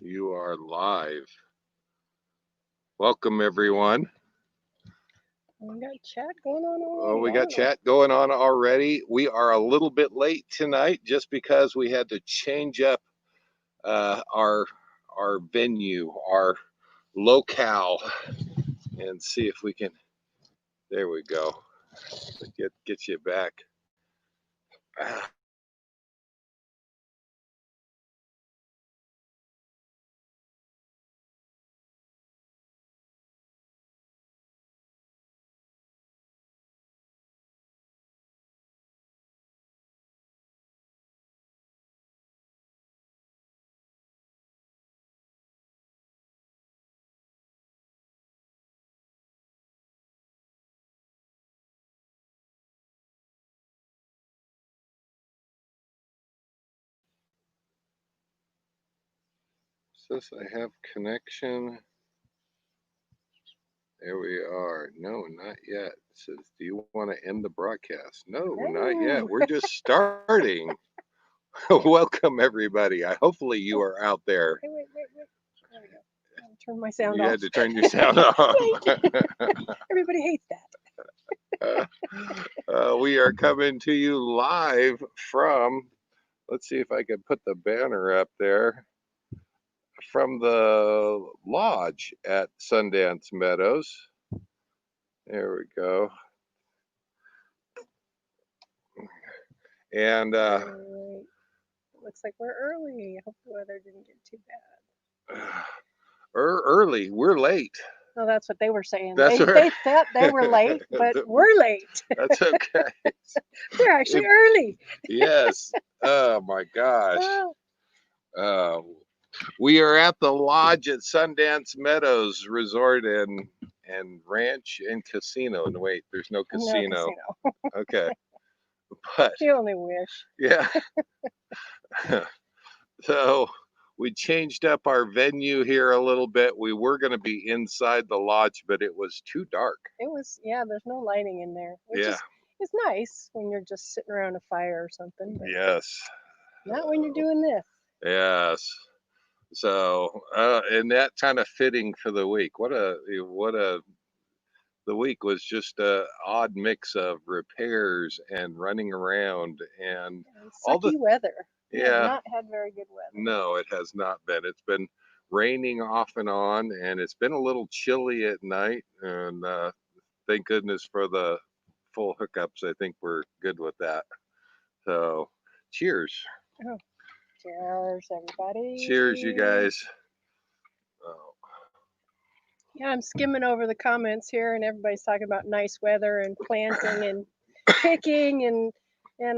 You are live. Welcome, everyone. We got chat going on Oh, already. we I got don't know. chat going on already. We are a little bit late tonight just because we had to change up our venue, our locale, and see if we can. There we go. Get you back. Ah, says I have connection. There we are. No, not yet. It says, do you want to end the broadcast? No, not yet. No. We're just starting. Welcome, everybody. Hopefully you are out there. Wait. There we go. I'll turn my sound You off. had to turn your sound off. Everybody hates that. We are coming to you live from, let's see if I can put the banner up there, from the lodge at Sundance Meadows. There we go. And Looks like we're early. I hope the weather didn't get too bad. early, we're late. No, that's what they were saying. That's They thought they were late, but we're late. That's okay. We're actually early. Yes. Oh my gosh. Oh, We are at the lodge at Sundance Meadows Resort and Ranch and Casino. And wait, there's no casino. No casino. Okay. But You only wish. yeah. So we changed up our venue here a little bit. We were going to be inside the lodge, but it was too dark. It was, yeah, there's no lighting in there, which Yeah. is it's nice when you're just sitting around a fire or something. But Yes. not when you're doing this. Yes. So, and that kind of fitting for the week. The week was just a odd mix of repairs and running around and all the Sucky weather. We have yeah. not had very good weather. No, it has not been. It's been raining off and on, and it's been a little chilly at night. And thank goodness for the full hookups. I think we're good with that. So, cheers. Oh, cheers, everybody. Cheers, you guys. Oh. Yeah, I'm skimming over the comments here, and everybody's talking about nice weather and planting and picking and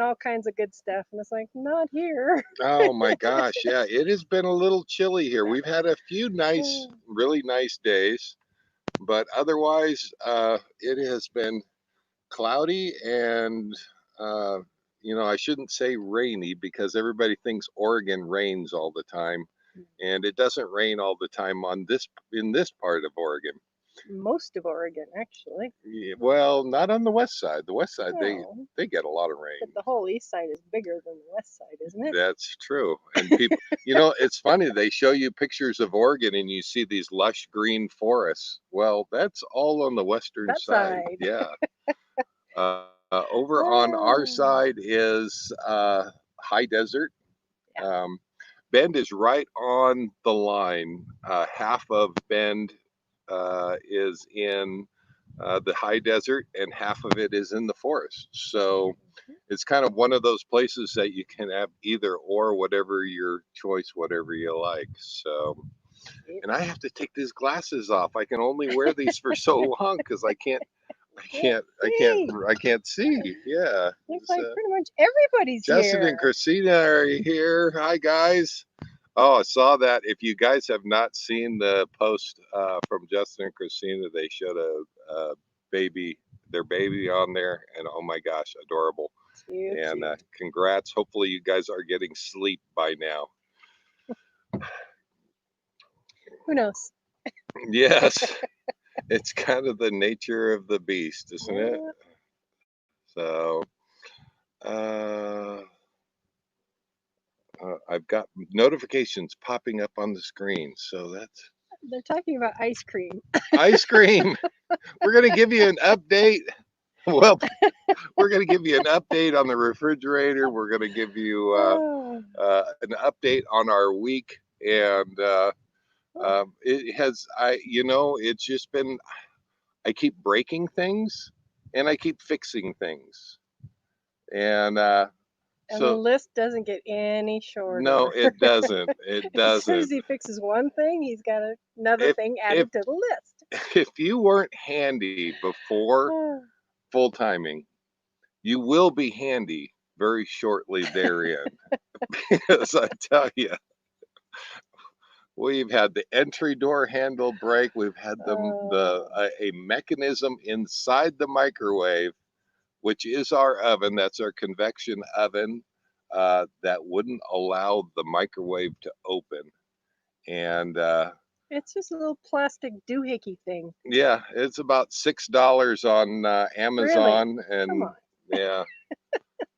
all kinds of good stuff. And it's like, not here. Oh my gosh, yeah, it has been a little chilly here. We've had a few nice, really nice days, but otherwise, it has been cloudy and, uh, I shouldn't say rainy because everybody thinks Oregon rains all the time, and it doesn't rain all the time in this part of Oregon. Most of Oregon, actually. Yeah, well, not on the west side. The west side, No, they get a lot of rain. but the whole east side is bigger than the west side, isn't it? That's true. And people, it's funny. They show you pictures of Oregon and you see these lush green forests. Well, that's all on the western That side. side. Yeah. Over on our side is high desert. Yeah. Bend is right on the line. Half of Bend is in the high desert, and half of it is in the forest. So it's kind of one of those places that you can have either or, whatever your choice, whatever you like. So, and I have to take these glasses off. I can only wear these for so long because I can't see. Yeah. Looks like pretty much everybody's Justin here. and Christina are here. Hi guys. Oh, I saw that. If you guys have not seen the post from Justin and Christina, they showed a their baby on there, and oh my gosh, adorable. Cute, and congrats. Hopefully you guys are getting sleep by now. Who knows? Yes. It's kind of the nature of the beast, isn't it? So I I've got notifications popping up on the screen. So that's They're talking about ice cream. ice cream. We're going to give you an update. Well, we're going to give you an update on the refrigerator. We're going to give you Oh, an update on our week. And it has, it's just been, I keep breaking things and I keep fixing things. And and the so, list doesn't get any no, shorter. it doesn't. It As soon as doesn't. he fixes one thing, he's got another If, thing if, added to the list. if you weren't handy before full timing, you will be handy very shortly therein. Because I tell you, we've had the entry door handle break. We've had a mechanism inside the microwave, which is our oven. That's our convection oven that wouldn't allow the microwave to open. And It's just a little plastic doohickey thing. yeah, it's about $6 on Really? Amazon, Come and on. yeah.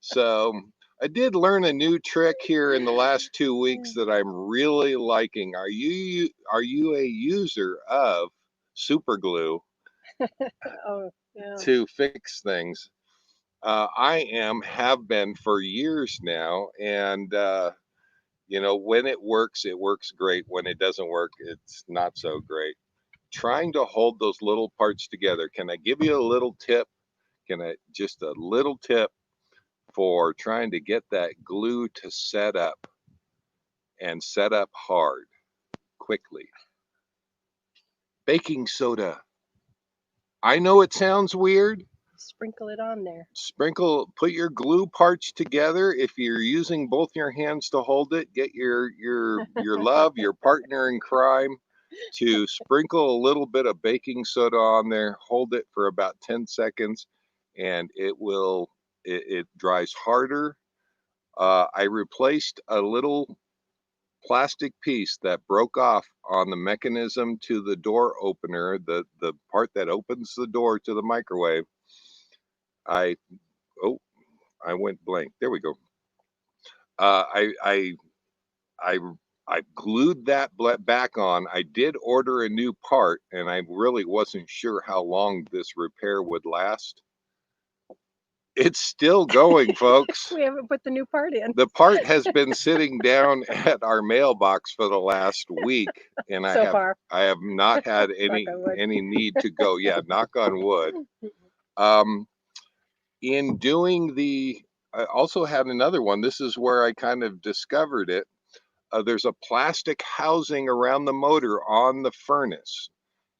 So I did learn a new trick here in the last 2 weeks that I'm really liking. Are you a user of super glue Oh, yeah. to fix things? I have been for years now, and when it works great. When it doesn't work, it's not so great. Trying to hold those little parts together. Can I give you a little tip? Just a little tip for trying to get that glue to set up and set up hard quickly? Baking soda. I know it sounds weird. Sprinkle it on there. Put your glue parts together. If you're using both your hands to hold it, get your partner in crime to sprinkle a little bit of baking soda on there. Hold it for about 10 seconds, and it dries harder. I replaced a little plastic piece that broke off on the mechanism to the door opener, the part that opens the door to the microwave. I oh, I went blank. There we go. Uh, I I I I glued that back on. I did order a new part, and I really wasn't sure how long this repair would last. It's still going, folks. We haven't put the new part in The part has been sitting down at our mailbox for the last week, and so far. I have not had Knock on wood. any need to go. Yeah, knock on wood. Um, in doing I also had another one. This is where I kind of discovered it. There's a plastic housing around the motor on the furnace.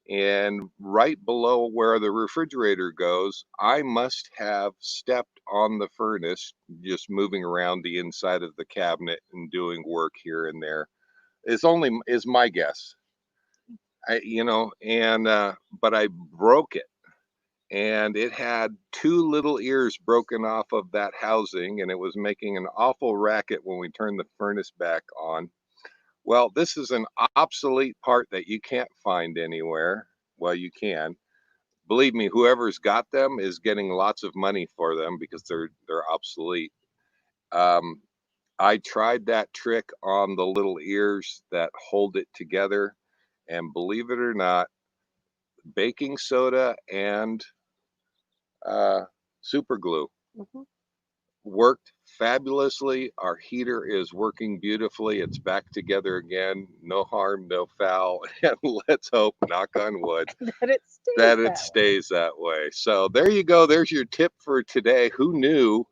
And right below where the refrigerator goes, I must have stepped on the furnace, just moving around the inside of the cabinet and doing work here and there. Is my guess. But I broke it, and it had two little ears broken off of that housing, and it was making an awful racket when we turned the furnace back on. Well, this is an obsolete part that you can't find anywhere. Well, you can. Believe me, whoever's got them is getting lots of money for them because they're obsolete. Um, I tried that trick on the little ears that hold it together, and believe it or not, baking soda and uh, super glue Mhm. worked fabulously. Our heater is working beautifully. It's back together again. No harm, no foul. And let's hope, knock on wood, That it stays that it that way. stays that way. So there you go. There's your tip for today. Who knew?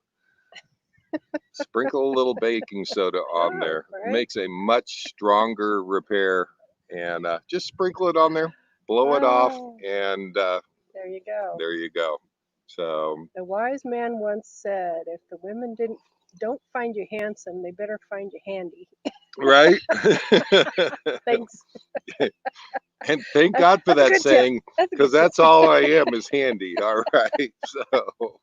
Sprinkle a little baking soda on Oh, there. right? Makes a much stronger repair. And just sprinkle it on there, blow it off, Oh, and there you go. there you go. So, The wise man once said, "If the women don't find you handsome, they better find you handy." right? Thanks. And thank That's, God for that's a that good tip. saying, That's a because good tip. that's all I am is handy. All right. So,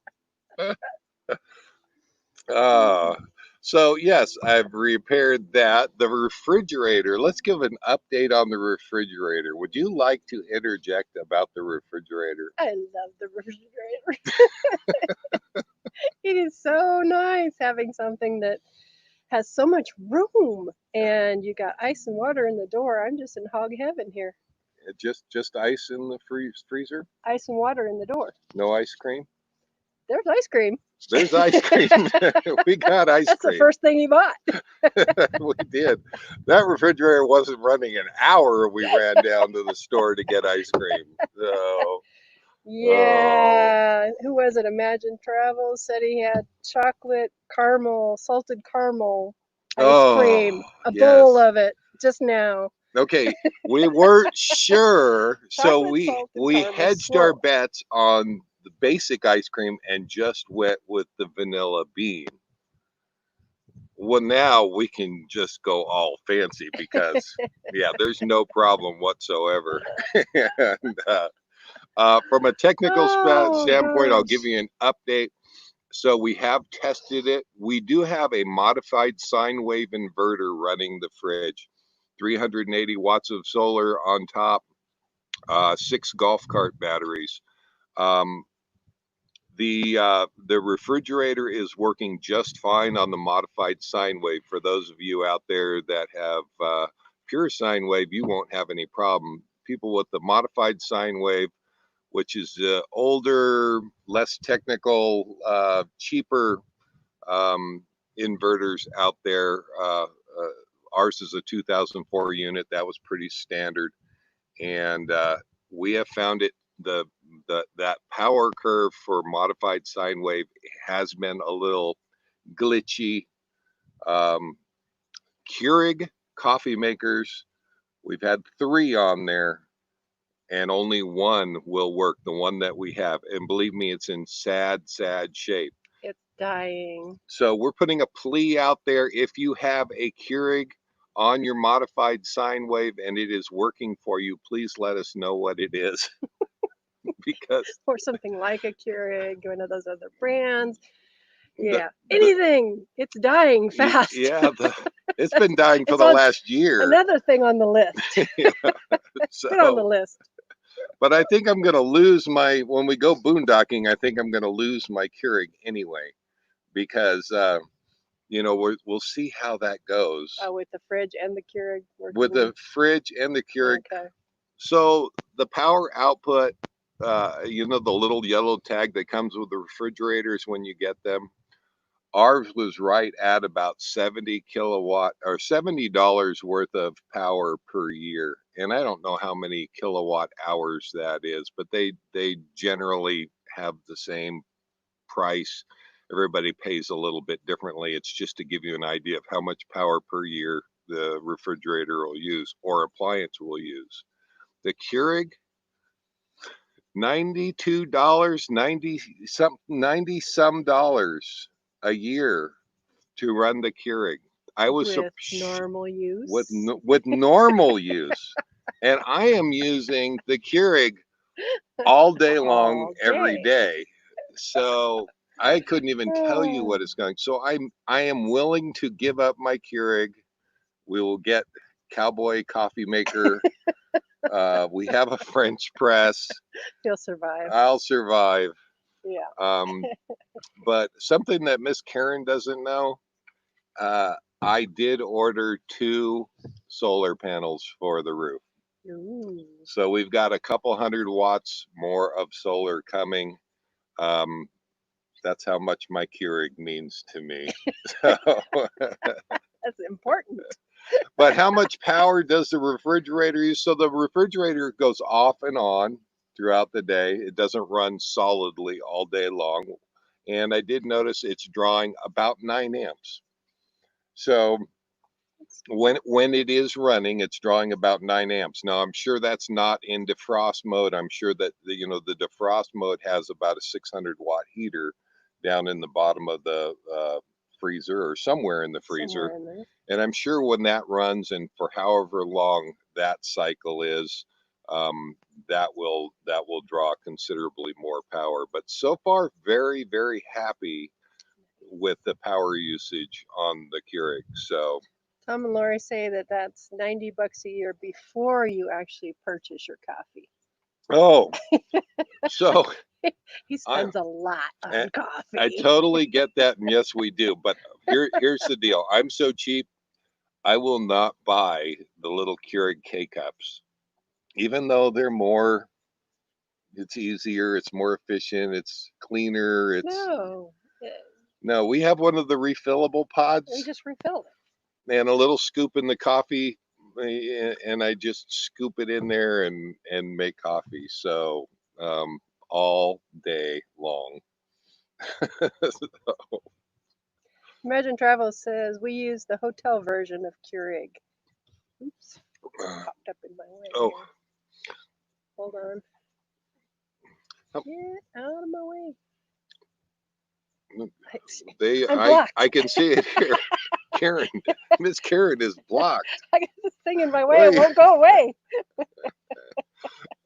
uh, so yes, I've repaired that. The refrigerator. Let's give an update on the refrigerator. Would you like to interject about the refrigerator? I love the refrigerator. It is so nice having something that has so much room, and you got ice and water in the door. I'm just in hog heaven here. Just ice in the freezer. Ice and water in the door. No ice cream. There's ice cream. There's ice cream. We got ice That's cream. the first thing you bought. We did. That refrigerator wasn't running an hour. We ran down to the store to get ice cream. So, Yeah. Who was it? Imagine Travel said he had chocolate caramel, salted caramel ice cream, a bowl yes. of it just now. Okay, we weren't sure, so Chocolate salted we caramel hedged our swirl. bets on the basic ice cream and just went with the vanilla bean. Well, now we can just go all fancy because, yeah, there's no problem whatsoever. And, from a technical Oh standpoint, I'll give gosh. you an update. So we have tested it. We do have a modified sine wave inverter running the fridge, 380 watts of solar on top, 6 golf cart batteries. Um, the refrigerator is working just fine on the modified sine wave. For those of you out there that have pure sine wave, you won't have any problem. People with the modified sine wave, which is older, less technical, cheaper um, inverters out there. Ours is a 2004 unit. That was pretty standard, and we have found it that power curve for modified sine wave has been a little glitchy. Um, Keurig coffee makers, we've had 3 on there, and only one will work. The one that we have, and believe me, it's in sad shape. It's dying. So we're putting a plea out there. If you have a Keurig on your modified sine wave and it is working for you, please let us know what it is. Because Or something like a Keurig, one of those other brands. the, Yeah. the Anything. It's dying fast. yeah, it's been dying for It's the on last year. another thing on the list. Yeah, Put on the so, list. but I think I'm gonna lose my when we go boondocking. I think I'm gonna lose my Keurig anyway because we'll see how that goes Oh, with the fridge and the Keurig with working. the fridge and the Keurig. Okay. So the power output, the little yellow tag that comes with the refrigerators when you get them, ours was right at about 70 kilowatt or $70 worth of power per year. And I don't know how many kilowatt hours that is, but they generally have the same price. Everybody pays a little bit differently. It's just to give you an idea of how much power per year the refrigerator will use or appliance will use. The Keurig, $92, 90 some dollars a year to run the Keurig. I was With normal with use. with normal use, and I am using the Keurig all day long, All every day. day. So I couldn't even tell you Oh, what it's going. So I am willing to give up my Keurig. We will get Cowboy Coffee Maker. We have a French press. you'll survive. I'll survive. Yeah. Um, but something that Miss Karen doesn't know, uh, I did order 2 solar panels for the roof. Ooh. So we've got a couple hundred watts more of solar coming. Um, that's how much my Keurig means to me. So, That's important. but how much power does the refrigerator use? So the refrigerator goes off and on throughout the day. It doesn't run solidly all day long. And I did notice it's drawing about 9 amps. So when it is running, it's drawing about 9 amps. Now I'm sure that's not in defrost mode. I'm sure that the defrost mode has about a 600-watt heater down in the bottom of the freezer or somewhere in the freezer. Somewhere in there. And I'm sure when that runs and for however long that cycle is, that will draw considerably more power. But so far, very, very happy with the power usage on the Keurig. So Tom and Lori say that that's $90 a year before you actually purchase your coffee. Oh, so He I spends a lot I on I coffee. totally get that, and yes, we do. But here's the deal. I'm so cheap. I will not buy the little Keurig K cups, even though they're more. It's easier. It's more efficient. It's cleaner. It's No, no. We have one of the refillable we pods just refilled it. and a little scoop in the coffee, and I just scoop it in there and make coffee. So um, all day long. Imagine Travel says we use the hotel version of Keurig. Oops, popped up in my way Oh, here. Hold on. Get out of my way. I'm I blocked. can see it here. Karen, Miss Karen is blocked. I got this thing in my way. It won't go away.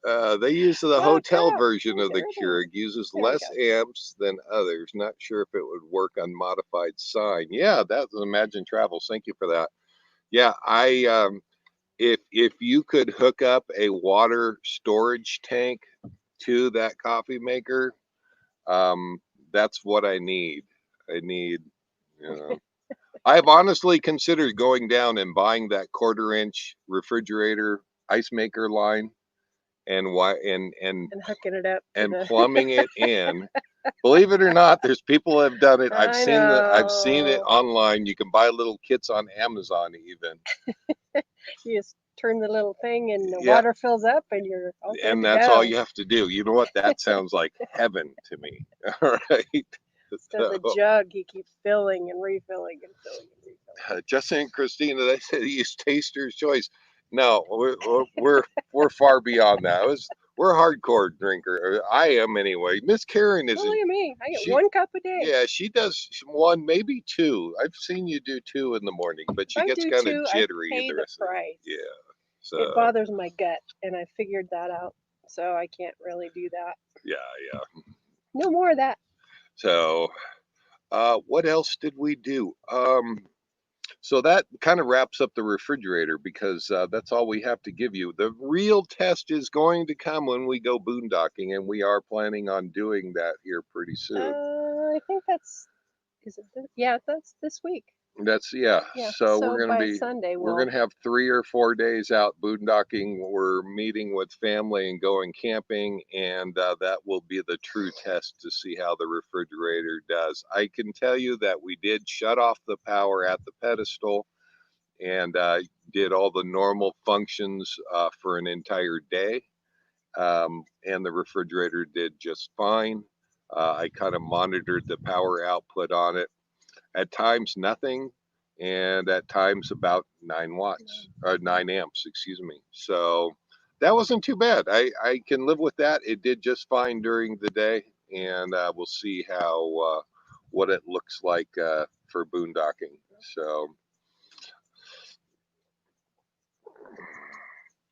They use the Oh hotel crap! version Oh, of the there it is. Keurig, uses There we less go. amps than others. Not sure if it would work on modified sine. Yeah, that's Imagine Travels. Thank you for that. Yeah, I if you could hook up a water storage tank to that coffee maker, um, that's what I need. I need, you know. I've honestly considered going down and buying that 1/4 inch refrigerator ice maker line and why And hooking it up to and the. plumbing it in. Believe it or not, there's people that have done it. I I've seen it know. online. You can buy little kits on Amazon even. You just turn the little thing, and the Yeah, water fills up, and you're all good and to that's all go. you have to do. You know what? That sounds like heaven to me. All right. Instead of the So, jug, he keeps filling and refilling and filling and refilling. Justin and Christina, they said use taster's choice. No, we're far beyond that. We're hardcore drinker. I am anyway. Miss Karen Well, isn't. look at me. I get She, 1 cup a day. yeah, she does one, maybe two. I've seen you do two in the morning, but If she I gets do kind of 2, I jittery pay the the rest of the. price. Yeah. It So bothers my gut, and I figured that out. So I can't really do that. yeah, yeah. No more of that. So what else did we do? So that kind of wraps up the refrigerator because that's all we have to give you. The real test is going to come when we go boondocking, and we are planning on doing that here pretty soon. I think that's. Is it? Yeah, that's this week. That's yeah. Yeah. So So by Sunday, we're we'll. gonna have 3 or 4 days out boondocking. We're meeting with family and going camping, and that will be the true test to see how the refrigerator does. I can tell you that we did shut off the power at the pedestal and did all the normal functions for an entire day, and the refrigerator did just fine. I kind of monitored the power output on it, at times nothing, and at times about 9 watts or 9 amps, excuse me. So that wasn't too bad. I can live with that. It did just fine during the day, and we'll see how what it looks like for boondocking. So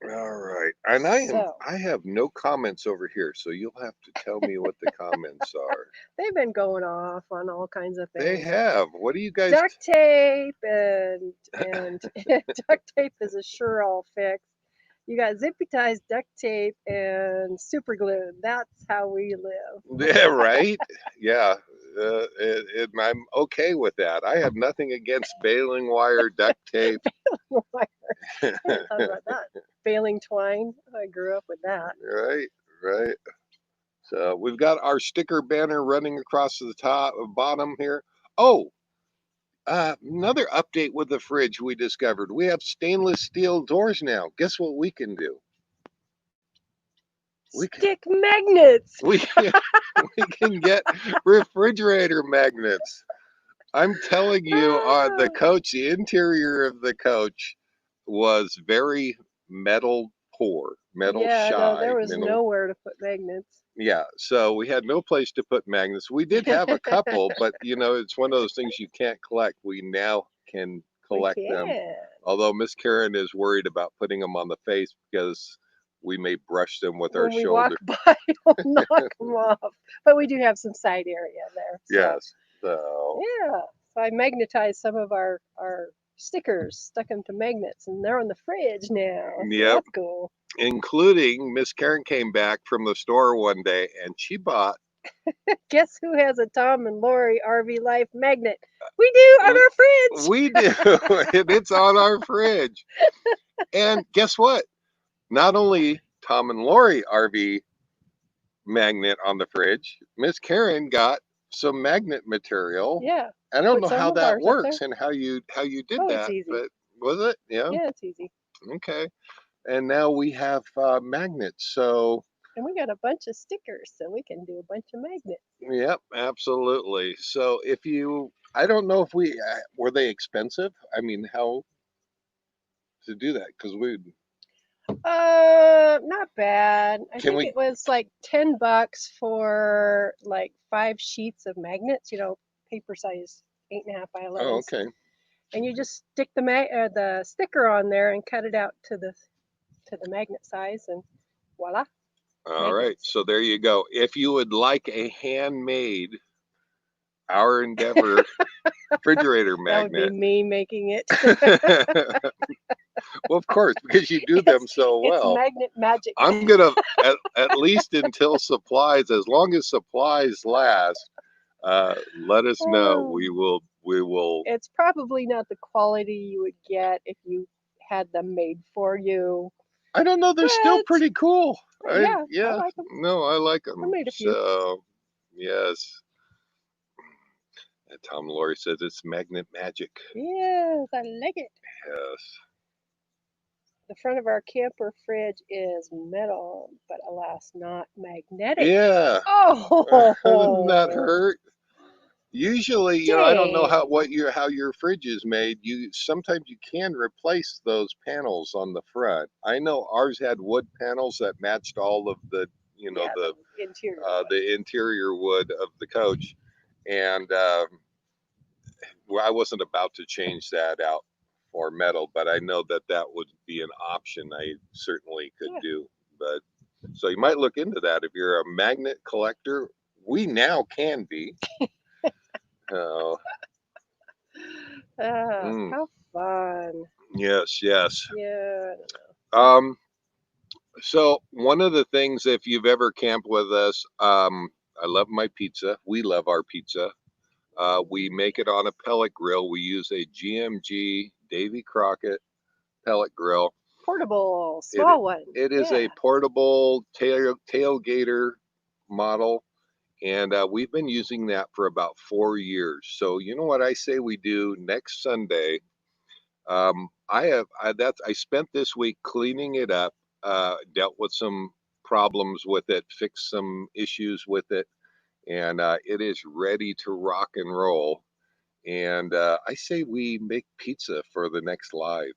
all right, and So I have no comments over here, so you'll have to tell me what the comments are. they've been going off on all kinds of They things. have. What do you guys? Duct tape and duct tape is a sure all fix. You got zippy ties, duct tape, and super glue. That's how we live. Yeah, right. Yeah, I'm okay with that. I have nothing against baling wire, duct tape. I hadn't thought about that. Baling twine. I grew up with that. Right, right. So we've got our sticker banner running across the top, bottom here. Oh, another update with the fridge we discovered. We have stainless steel doors now. Guess what we can do? We can Stick magnets. we can, we can get refrigerator magnets. I'm telling you, the Ah, coach, the interior of the coach was very metal poor, metal yeah, no, shy, there was metal. nowhere to put magnets. Yeah, so we had no place to put magnets. We did have a couple, but it's one of those things you can't collect. We now can We collect them. can. Although Miss Karen is worried about putting them on the face because we may brush them with our When we walk shoulder. by, we'll knock them off. But we do have some side area there. So Yes. So yeah. So I magnetized some of our stickers, stuck them to magnets, and they're on the fridge now. So Yep. that's cool. Including Miss Karen came back from the store one day and she bought. Guess who has a Tom and Lori RV Life magnet? We do on our fridge. We do, and it's on our fridge. And guess what? Not only Tom and Lori RV magnet on the fridge, Miss Karen got some magnet material. Yeah. I don't Put know some how of that ours up works there. and how you did Oh, it's that, easy. but was it? Yeah. Yeah, it's easy. Okay. And now we have magnets. So, And we got a bunch of stickers, so we can do a bunch of magnets. yep, absolutely. So if you, I don't know if we were they expensive? I mean, how to do that? Because we Not bad. I can think we. it was like $10 for like 5 sheets of magnets. Paper size 8.5 by Oh, 11s. okay. And you just stick the sticker on there and cut it out to the magnet size, and voila, All right. magnets. So there you go. If you would like a handmade Our Endeavor refrigerator That would be magnet. me making it. Well, of course, because you do them so It's well. magnet magic. I'm gonna at least until supplies, as long as supplies last, let us know. Oh, We will. it's probably not the quality you would get if you had them made for you, I don't know. They're still but pretty cool. yeah, I Yeah. like them. No, I like I them. made a few. So yes. And Tom Laurie says it's magnet magic. Yes, I like it. Yes. The front of our camper fridge is metal, but alas, not magnetic. Yeah. Doesn't that Oh, hurt? Usually, I don't know dang. how your fridge is made. You sometimes you can replace those panels on the front. I know ours had wood panels that matched all of the Yeah, the interior one. the interior wood of the coach, and well, I wasn't about to change that out for metal, but I know that that would be an option I certainly could Yeah. do. But so you might look into that if you're a magnet collector. We now can be. Uh, mm, How fun. yes, yes. Yeah. Um, so one of the things, if you've ever camped with us, I love my pizza. We love our pizza. We make it on a pellet grill. We use a GMG Davy Crockett pellet grill. Portable, It small one. it is Yeah. a portable tailgater model, and we've been using that for about 4 years. So you know what I say we do next Sunday. I spent this week cleaning it up, dealt with some problems with it, fixed some issues with it, and it is ready to rock and roll. And I say we make pizza for the next live.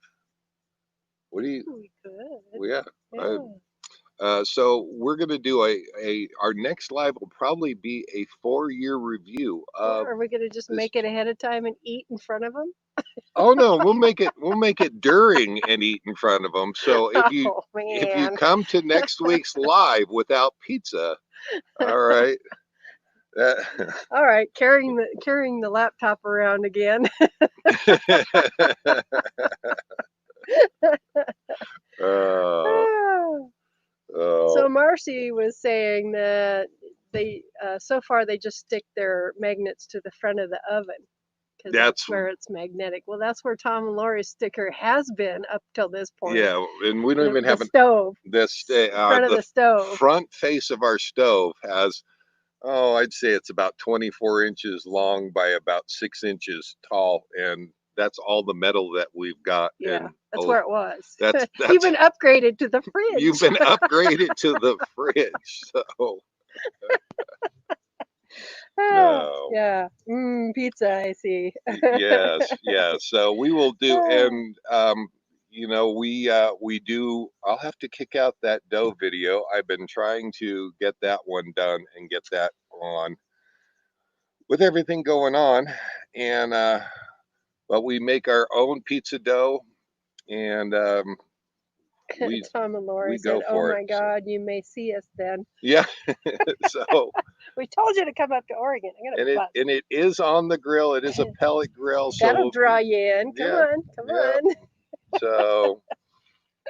What do you? We could. Well, yeah. I, Yeah. so we're going to do a our next live will probably be a 4-year review Yeah. of Are we gonna just this. make it ahead of time and eat in front of them? Oh no, we'll make it during and eat in front of them. So Oh if you man. come to next week's live without pizza, all right. All right, carrying the laptop around again. uh, So oh, Marcy was saying that they so far they just stick their magnets to the front of the oven because that's that's where it's magnetic. Well, that's where Tom and Lori's sticker has been up till this point. yeah, and we don't The even the have an stove, front of the the stove. front face of our stove has, oh, I'd say it's about 24 inches long by about 6 inches tall, and that's all the metal that we've got. Yeah, And that's oh, where it was. You've that's been upgraded to the you've fridge. been upgraded to the fridge. So no. Yeah. Pizza, I see. Yes, yes. So we will do, and we do. I'll have to kick out that dough video. I've been trying to get that one done and get that on with everything going on, and but we make our own pizza dough, and we Tom and Lori we said, go "Oh for it. my So God, you may see us then." yeah, so We told you to come up to Oregon. I got a bus. And it is on the grill. It is a pellet grill, That'll so draw you in. Come yeah, on, come yeah. on. So,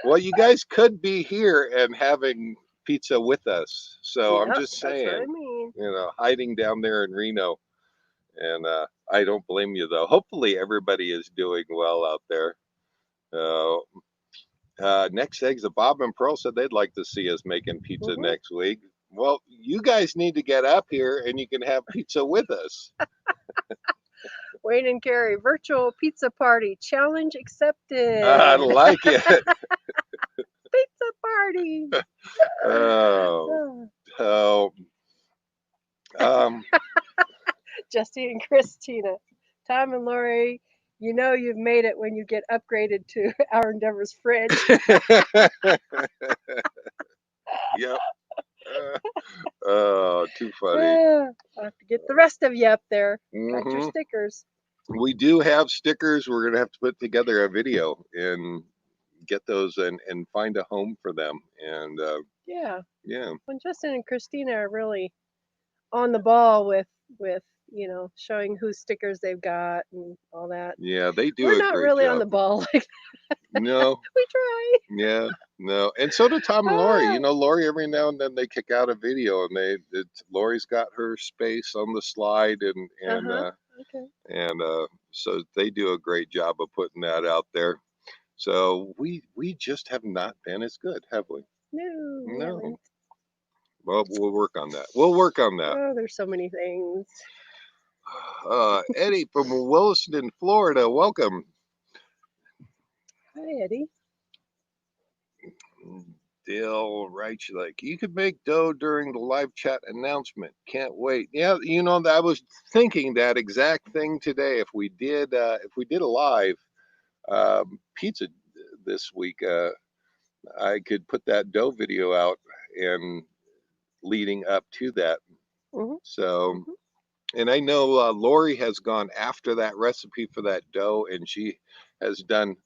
well, you guys could be here and having pizza with us. So I'm Yep, just that's what I saying, mean. hiding down there in Reno. And I don't blame you though. Hopefully everybody is doing well out there. Uh, Next eggs, Bob and Pearl said they'd like to see us making pizza Hmm. next week. Well, you guys need to get up here and you can have pizza with us. Wayne and Carrie, virtual pizza party challenge I accepted. like it. Pizza party. Oh, oh, um, Justy and Christina, Tom and Lori, you know you've made it when you get upgraded to Our Endeavors fridge. yep. Oh, too funny. I'll have to get the rest of you up there. Got your Hmm. stickers. We do have stickers. We're gonna have to put together a video and get those and find a home for them. And Yeah. yeah, When Justin and Christina are really on the ball with showing whose stickers they've got and all that. yeah, they do We're a not great really on job. the ball like No, we try. yeah, no, and so do Tom and Lori. Ah, Lori every now and then they kick out a video, and Lori's got her space on the slide, uh-huh. Okay. and so they do a great job of putting that out there. So we just have not been as good, have we? No, we No. haven't. Well, we'll work on that. We'll work on that. Oh, there's so many things. Eddie from Williston, Florida, welcome. Hi, Eddie. Dale writes like you could make dough during the live chat announcement. Can't wait. Yeah, I was thinking that exact thing today. If we did a live pizza this week, I could put that dough video out and leading up to that. Hmm. So, Hmm. and I know Lori has gone after that recipe for that dough, and she has done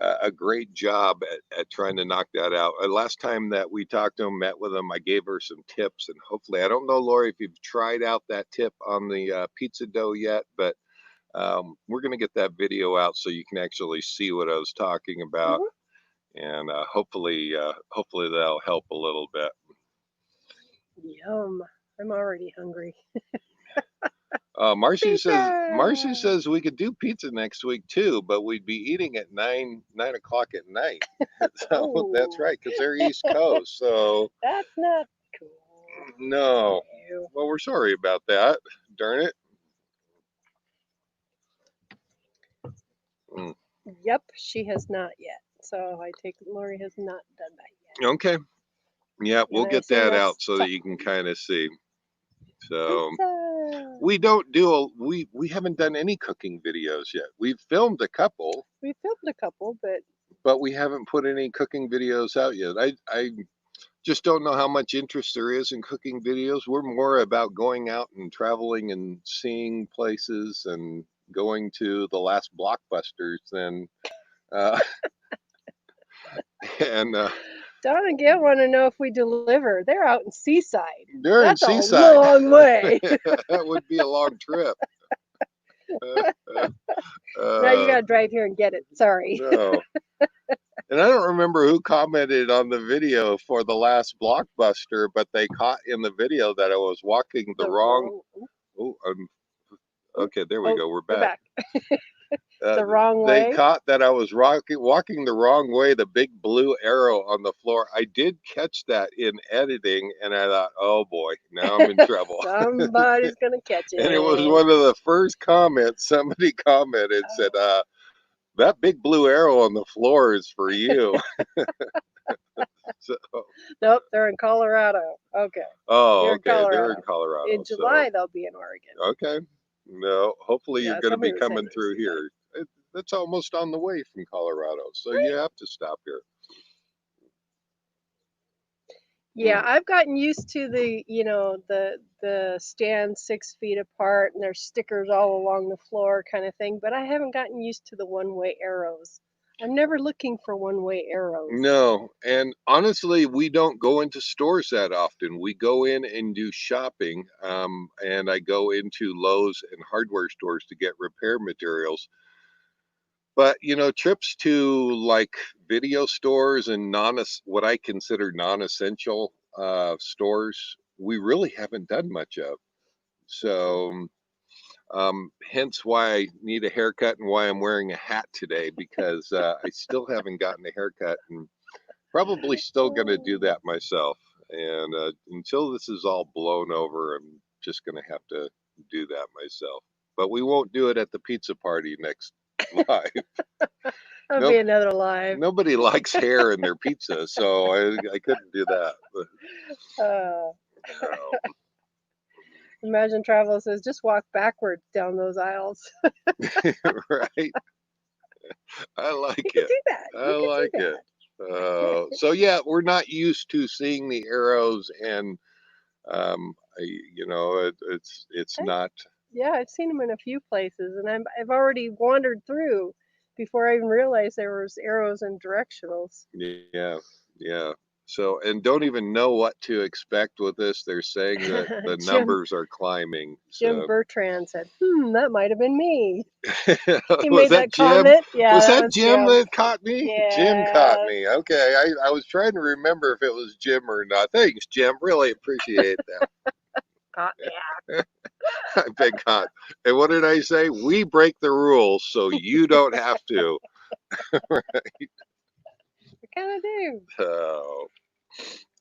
a great job at trying to knock that out. Last time that we talked to him, met with him, I gave her some tips, and hopefully, I don't know, Lori, if you've tried out that tip on the pizza dough yet, but we're going to get that video out so you can actually see what I was talking about, Hmm. and hopefully that'll help a little bit. Yum. I'm already hungry. Marcy Pizza. says we could do pizza next week too, but we'd be eating at 9 o'clock at night. So that's Oh, right, because they're East Coast. So that's not cool. no. Ew. Well, we're sorry about that. Darn it. Mm. Yep, she has not yet. So I take it Lori has not done that Okay. Yeah, yet. we'll And I get assume that that's out so that you can chocolate. kind of see. So Pizza. we don't do we haven't done any cooking videos yet. We've filmed a couple, We filmed a couple, but we haven't put any cooking videos out yet. I just don't know how much interest there is in cooking videos. We're more about going out and traveling and seeing places and going to the last blockbusters than uh, and Don and Gail want to know if we deliver. They're out in Seaside. they're in That's a Seaside. long way. That would be a long trip. Now you Uh, got to drive here and get it. Sorry. no. And I don't remember who commented on the video for the last blockbuster, but they caught in the video that I was walking the The wrong. wrong. Oh, Oop, okay, there we oh, go. We're we're back. back. The wrong They way. caught that I was walking the wrong way, the big blue arrow on the floor. I did catch that in editing, and I thought, oh boy, now I'm in trouble. Somebody's gonna catch And it was it. one of the first comments somebody commented, said, Oh, that big blue arrow on the floor is for you. So, nope, they're in Colorado. Okay, oh, they're in okay, they're in Colorado. Colorado. In So, July, they'll be in Oregon. okay. No, hopefully you're Yeah, going to be somebody was coming saying they through see that. here. That's almost on the way from Colorado, so Right? you have to stop here. Yeah, I've gotten used to the stand 6 feet apart and there's stickers all along the floor kind of thing, but I haven't gotten used to the one-way arrows. I'm never looking for one-way arrows. No, and honestly, we don't go into stores that often. We go in and do shopping, and I go into Lowe's and hardware stores to get repair materials. But trips to like video stores and what I consider non-essential stores, we really haven't done much of. So, hence why I need a haircut and why I'm wearing a hat today because I still haven't gotten a haircut and probably still going to do that myself. And until this is all blown over, I'm just going to have to do that myself. But we won't do it at the pizza party next live. That'll Nope. be another live. Nobody likes hair in their pizza, so I couldn't do that. But, Uh, oh, Imagine Travel says, just walk backwards down those aisles. right? I like You could it. do that. I You could like do it. that. So yeah, we're not used to seeing the arrows, and it's not. Yeah, I've seen them in a few places, and I've already wandered through before I even realized there was arrows and directionals. Yeah, yeah. So, and don't even know what to expect with this. They're saying that the Jim numbers are climbing. Jim So, Bertrand said, "That might have been me." He was made that that Jim? comment. Yeah, Was that that was Jim Jim. that caught me? Jim caught Yeah, me. Okay, I was trying to remember if it was Jim or not. Thanks, Jim. Really appreciate caught me out. that. I've been caught. And what did I say? We break the rules so you don't have to. I kind of do. So,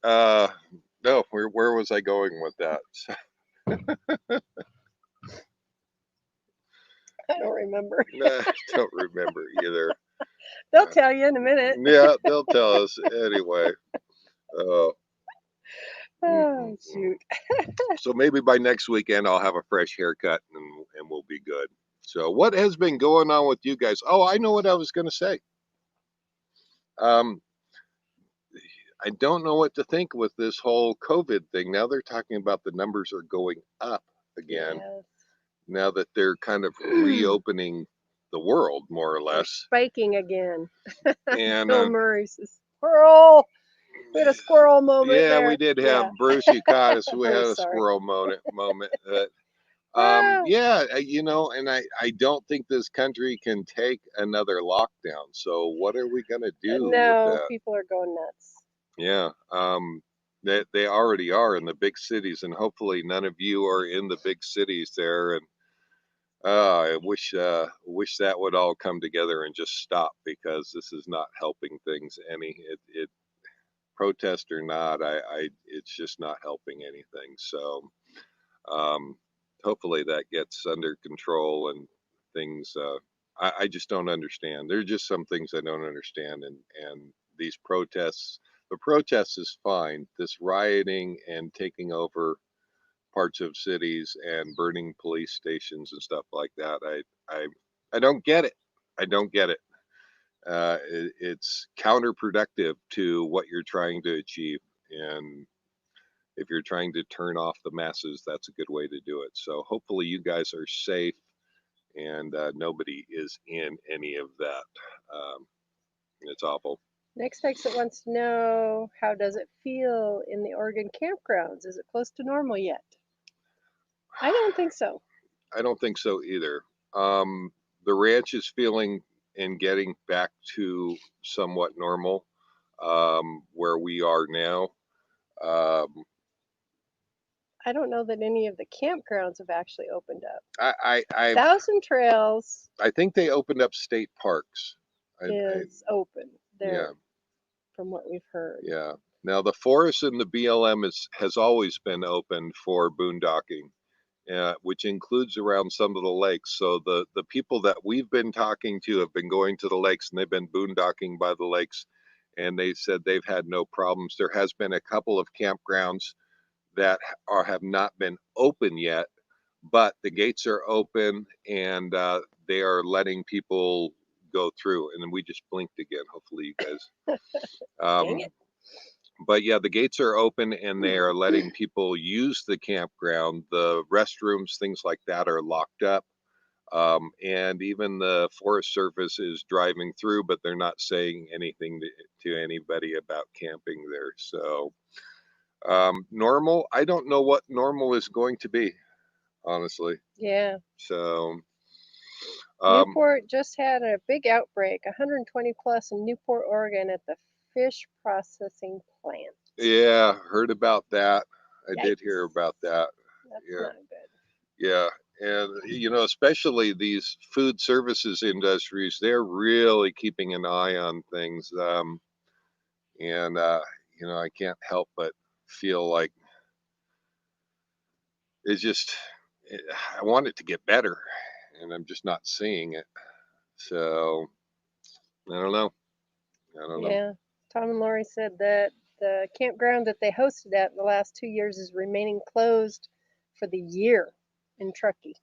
uh, no, where was I going with that? I don't remember. Nah, don't remember either. They'll tell you in a minute. Yeah, they'll tell us anyway. Uh, Oh shoot. so maybe by next weekend I'll have a fresh haircut and we'll be good. So what has been going on with you guys? Oh, I know what I was going to say. Um, I don't know what to think with this whole COVID thing. Now they're talking about the numbers are going up again. Yes. Now that they're kind of reopening the world more or They're less. spiking again. And Bill Murray says, "Squirrel." We had a squirrel moment yeah, there. we did have Yeah. Bruce. You caught us. We had I'm a sorry. squirrel moment. Ah, Yeah, and I don't think this country can take another lockdown. So what are we gonna do with no, that? people are going nuts. Yeah, they already are in the big cities, and hopefully none of you are in the big cities there. And I wish that would all come together and just stop because this is not helping things any. It protest or not, it's just not helping anything. So um, hopefully that gets under control and things. I just don't understand. There are just some things I don't understand, and these protests. The protests is fine. This rioting and taking over parts of cities and burning police stations and stuff like that. I don't get it. I don't get it. It's counterproductive to what you're trying to achieve, and if you're trying to turn off the masses, that's a good way to do it. So hopefully you guys are safe and nobody is in any of that. It's awful. Next Exit wants to know, how does it feel in the Oregon campgrounds? Is it close to normal yet? I don't think so. I don't think so either. The ranch is feeling and getting back to somewhat normal where we are now. Um, I don't know that any of the campgrounds have actually opened up. I Thousand Trails think they opened up state parks. is open Yeah, there, from what we've heard. yeah. Now the forest and the BLM has always been open for boondocking, which includes around some of the lakes. So the people that we've been talking to have been going to the lakes and they've been boondocking by the lakes, and they said they've had no problems. There has been a couple of campgrounds that have not been open yet, but the gates are open and they are letting people go through. And then we just blinked again. Hopefully, you guys. Dang it. But yeah, the gates are open and they are letting people use the campground. The restrooms, things like that, are locked up. And even the Forest Service is driving through, but they're not saying anything to anybody about camping there. So normal, I don't know what normal is going to be, honestly. Yeah. So Newport just had a big outbreak, 120 plus in Newport, Oregon at the fish processing plant. yeah, heard about that. I did hear Yikes. about that. That's Yeah, not good. yeah. And, especially these food services industries, they're really keeping an eye on things. And, I can't help but feel like it's just, I want it to get better, and I'm just not seeing it. So I don't know. I don't know. Yeah. Tom and Lori said that the campground that they hosted at the last 2 years is remaining closed for the year in Truckee.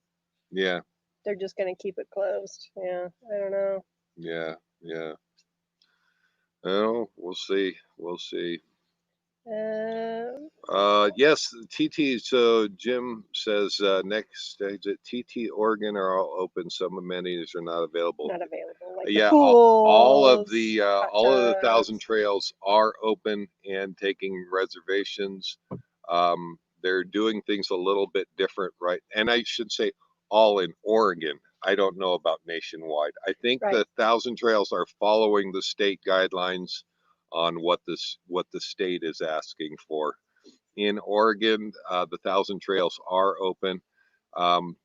Yeah, They're just going to keep it closed. Yeah. I don't know. yeah, yeah. Oh, we'll see. We'll see. Uh, Yes, TT. So Jim says next stage at TT Oregon are all open. Some amenities are not available. Not available, like the Yeah, pools, hot all of the thousand tubs. trails are open and taking reservations. They're doing things a little bit different, right? And I should say all in Oregon. I don't know about nationwide. I think Right. the thousand trails are following the state guidelines on what the state is asking for. In Oregon, the thousand trails are open.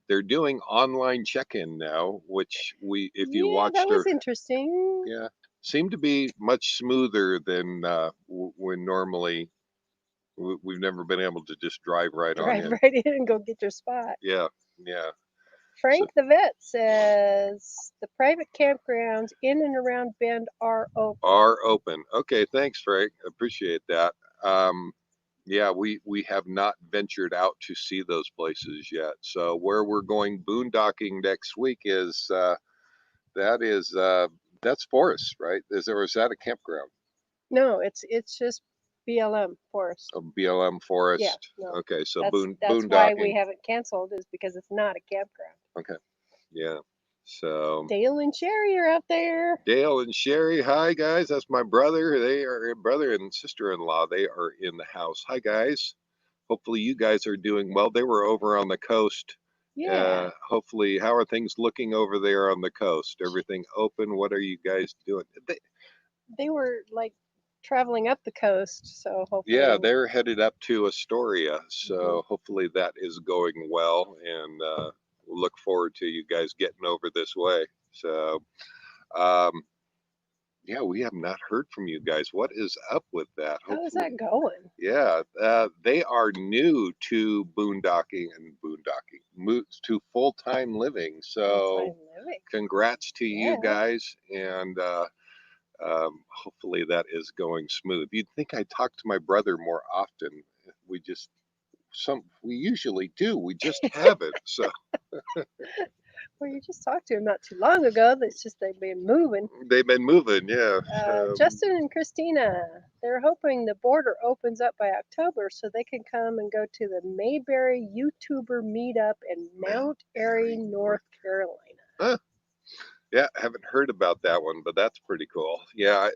They're doing online check-in now, which if you Yeah, that watched was her, interesting. yeah, seemed to be much smoother than when normally we've never been able to just drive right on Drive in. right in and go get your spot. Yeah, yeah. So Frank the vet says the private campgrounds in and around Bend are open. are open. Okay, thanks, Frank. Appreciate that. Um, yeah, we have not ventured out to see those places yet. So where we're going boondocking next week is that is that's forest, right? Is that a campground? No, it's just BLM forest. A BLM Yeah, forest. no. Okay, so That's why we boondocking. haven't canceled is because it's not a campground. Okay, yeah. So Dale and Sherry are out there. Dale and Sherry, hi guys. That's my brother. They are brother and sister-in-law. They are in the house. Hi guys. Hopefully you guys are doing well. They were over on the coast. Yeah. Hopefully, how are things looking over there on the coast? Everything open? What are you guys doing? They were like traveling up the coast, so Yeah, hopefully. they're headed up to Astoria, Mhm. so hopefully that is going well, and we'll look forward to you guys getting over this way. So, um, yeah, we have not heard from you guys. What is up with that? How is Hopefully, that going? yeah, they are new to to full-time living. Full So, time living. congrats to you Yeah. guys, and hopefully that is going smooth. You'd think I talk to my brother more often. We just we usually do. We just haven't. So Well, you just talked to him not too long ago. That's just they've been moving. they've been moving, yeah. Justin and Christina, they're hoping the border opens up by October so they can come and go to the Mayberry YouTuber meetup in Mount Airy, North Carolina. Huh? Yeah, haven't heard about that one, but that's pretty cool. Yeah,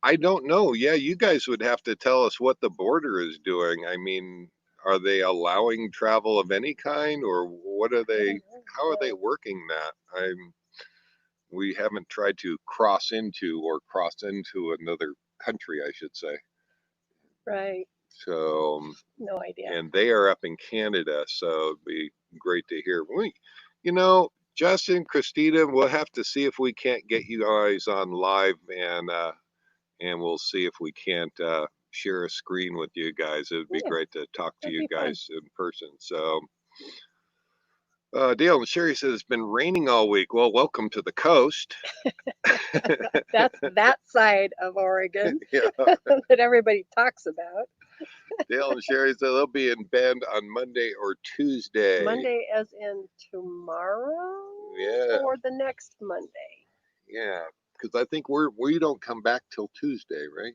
I don't know. Yeah, you guys would have to tell us what the border is doing. I mean, are they allowing travel of any kind, or what are I they? don't know. How are they No. working that? We haven't tried to cross into another country, I should say. Right. So, No idea. and they are up in Canada, so it'd be great to hear. Justin, Christina, we'll have to see if we can't get you guys on live, and we'll see if we can't share a screen with you guys. It would be Yeah, great to talk to that'd you be fun. guys in person. So, Dale and Sherry says it's been raining all week. Well, welcome to the coast. That's that side of Oregon Yeah. that everybody talks about. Dale and Sherry said they'll be in Bend on Monday or Tuesday. Monday, as in tomorrow, Yeah, or the next Monday. yeah. Because I think we don't come back till Tuesday, right?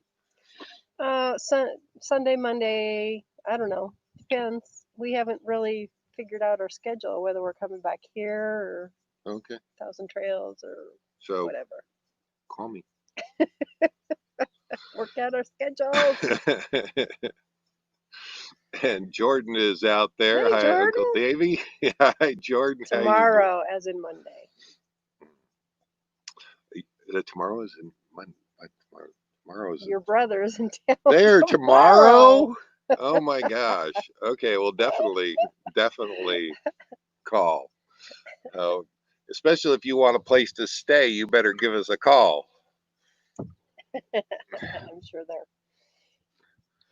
Sunday, Monday. I don't know. Depends. We haven't really figured out our schedule whether we're coming back here or. Okay. Thousand Trails or So whatever. call me. Work out our schedules. And Jordan is out there. Hey, Hi, Uncle Jordan. Davey. Hi, Jordan. How you doing? Tomorrow, as in Monday. Tomorrow is in Monday. Tomorrow is Your brother's in town there tomorrow. tomorrow. Oh my gosh. Okay, well, definitely call. Uh, Especially if you want a place to stay, you better give us a call. I'm sure they're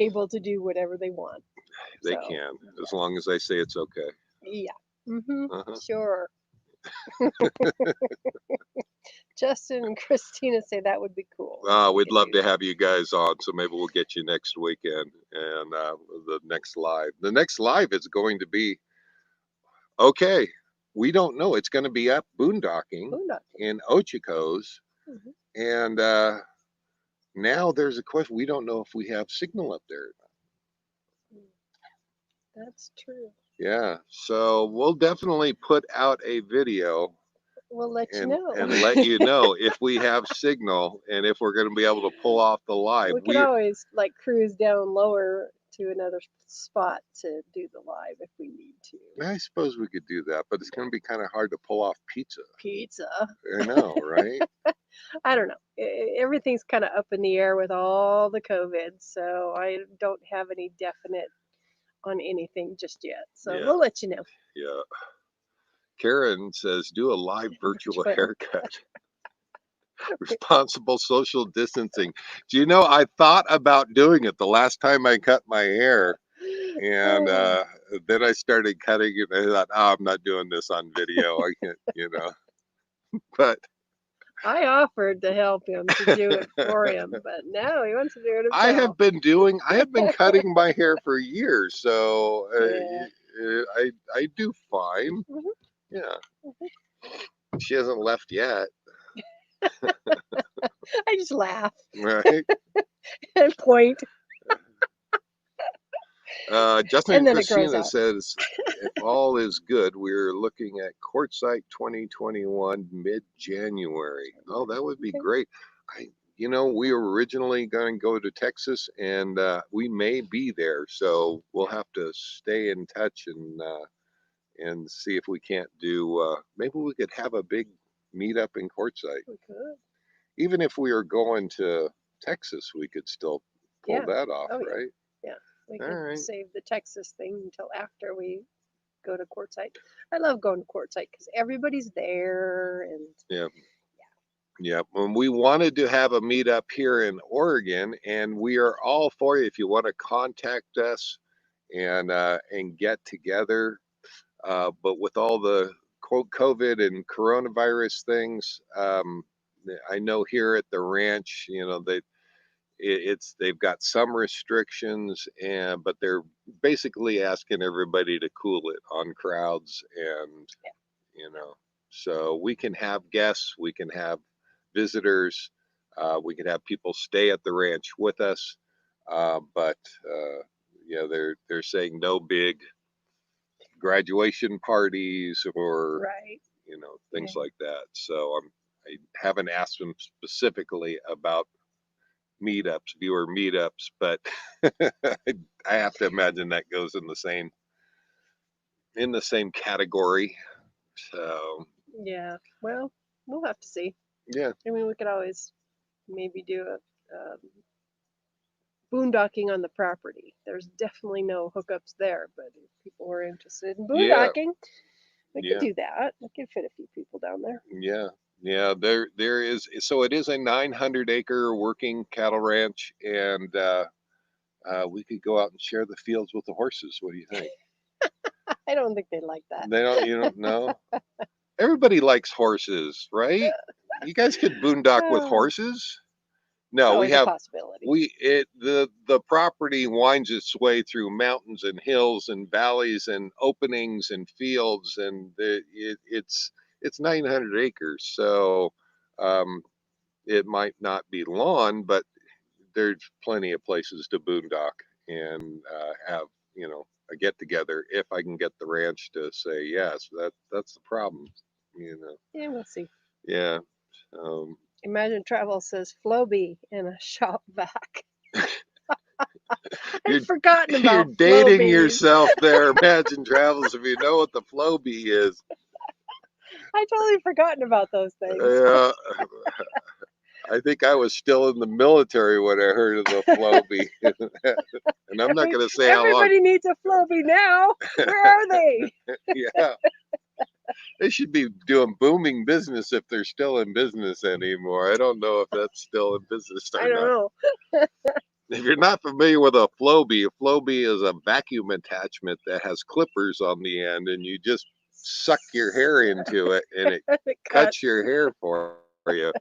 able to do whatever they want. They So, can, as yeah. long as they say it's okay. Yeah. Mm-hmm. Uh-huh. Sure. Justin and Christina say that would be cool. We We'd could love do to that. have you guys on, so maybe we'll get you next weekend and the next live. The next live is going to be okay. We don't know. It's going to be up boondocking Boondocking. in Ochicos, Mm-hmm. and now there's a question. We don't know if we have signal up there. That's true. Yeah, so we'll definitely put out a video We'll let you and know. let you know if we have signal and if we're going to be able to pull off the live. We could always like cruise down lower to another spot to do the live if we need to. I suppose we could do that, but it's going to be kind of hard to pull off pizza. Pizza. I know, right? I don't know. Everything's kind of up in the air with all the COVID, so I don't have any definite on anything just yet. So Yeah, we'll let you know. yeah. Karen says, do a live virtual haircut. Responsible social distancing. Do you know, I thought about doing it the last time I cut my hair, and then I started cutting it. And I thought, oh, I'm not doing this on video. I can't. But I offered to help him to do it for him, but no, he wants to do it himself. I have been cutting my hair for years, so Yeah. I do fine. Mhm, Yeah, mhm. she hasn't left yet, I just laugh right? and point, Justin and and then it grows Christina out. says, if all is good, we're looking at Quartzsite 2021 mid-January. Oh, that would be Okay. great. I, we were originally going to go to Texas, and we may be there, so we'll have to stay in touch and see if we can't do. Maybe we could have a big meetup in Quartzsite. We could. Even if we were going to Texas, we could still pull Yeah. that off, Oh yeah. right? Yeah. We All could right. save the Texas thing until after we go to Quartzsite. I love going to Quartzsite because everybody's there, and Yeah. Yeah, when we wanted to have a meetup here in Oregon, and we are all for you if you want to contact us and get together. But with all the quote COVID and coronavirus things, I know here at the ranch, they've got some restrictions, but they're basically asking everybody to cool it on crowds, and you know so we can have guests, we can have visitors, we can have people stay at the ranch with us, but they're saying no big graduation parties or right. things Yeah. like that. So I haven't asked them specifically about meetups, viewer meetups, but I have to imagine that goes in the same category. So Yeah. Well, we'll have to see. yeah, I mean, we could always maybe do a boondocking on the property. There's definitely no hookups there, but if people were interested in yeah, boondocking, we could yeah, do that. We could fit a few people down there. yeah, yeah. There is. So it is a 900-acre working cattle ranch, and we could go out and share the fields with the horses. What do you think? I don't think they like that. They don't. You don't know. Everybody likes horses, right? You guys could boondock with Oh, horses. it's No, we always a have possibility. the property winds its way through mountains and hills and valleys and openings and fields, and it's 900 acres, so um, it might not be lawn, but there's plenty of places to boondock and have a get together if I can get the ranch to say yes. That's the problem. you know. Yeah, we'll see. Yeah. Um, Imagine Travel says Floby in a shop vac. you're I'd forgotten you're about dating Flobies. yourself there. Imagine Travels, if you know what the flow bee is. I totally forgotten about those things. Uh, I think I was still in the military when I heard of the flow bee. And I'm not going to say how long. Everybody needs a Floby now. Where are they? Yeah. They should be doing booming business if they're still in business anymore. I don't know if that's still in business I or don't not. know. If you're not familiar with a flow bee is a vacuum attachment that has clippers on the end, and you just suck your hair into it, and it It cuts cuts your hair for you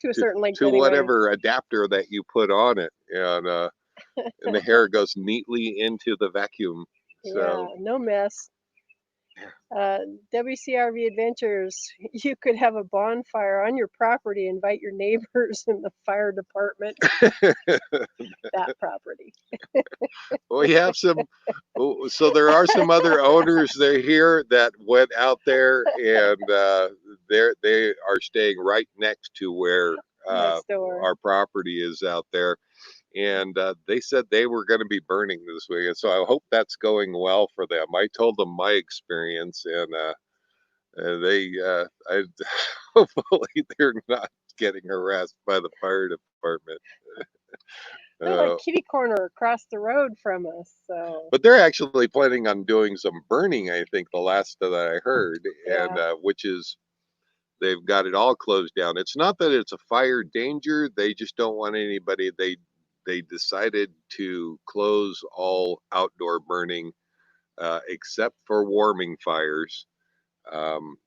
to a certain length to anyway. whatever adapter that you put on it, and the hair goes neatly into the vacuum. Yeah, So no mess. Uh, WCRV Adventures, you could have a bonfire on your property, invite your neighbors and the fire department. That property. we have some. So there are some other owners there here that went out there, and they are staying right next to where Next door. our property is out there, and they said they were going to be burning this week, and so I hope that's going well for them. I told them my experience, and I hopefully they're not getting harassed by the fire department. They're Uh, like kitty corner across the road from us. So, but they're actually planning on doing some burning, I think, the last that I heard, and yeah. which is they've got it all closed down. It's not that it's a fire danger; they just don't want anybody. They decided to close all outdoor burning except for warming fires um,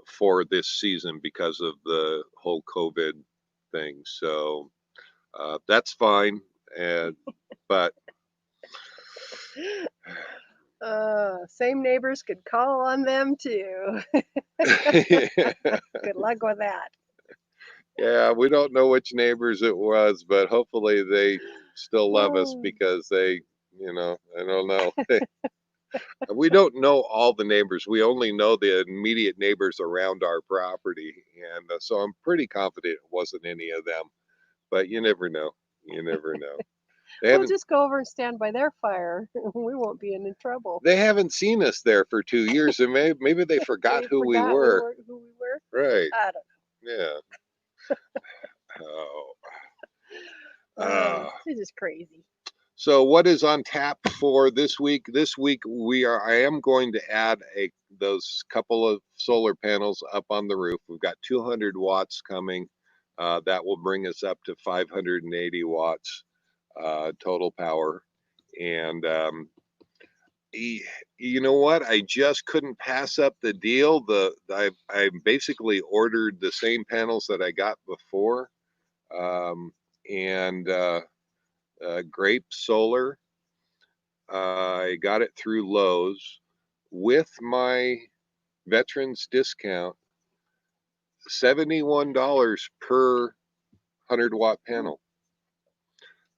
for this season because of the whole COVID thing. So that's fine, and but Same neighbors could call on them too. Good luck with that. yeah, we don't know which neighbors it was, but hopefully they still love us Oh, because I don't know. We don't know all the neighbors. We only know the immediate neighbors around our property. And so I'm pretty confident it wasn't any of them, but you never know. You never know. They we'll haven't just go over and stand by their fire. We won't be in trouble. they haven't seen us there for 2 years, and maybe they forgot They who we forgot were. who we were. Right. I don't Yeah. Oh. know. Uh, This is crazy. so what is on tap for this week? This week I am going to add a those couple of solar panels up on the roof. We've got 200 watts coming. That will bring us up to 580 watts total power. And you know what? I just couldn't pass up the deal. I basically ordered the same panels that I got before, um, and Grape Solar. I got it through Lowe's with my veterans discount, $71 per 100-watt panel.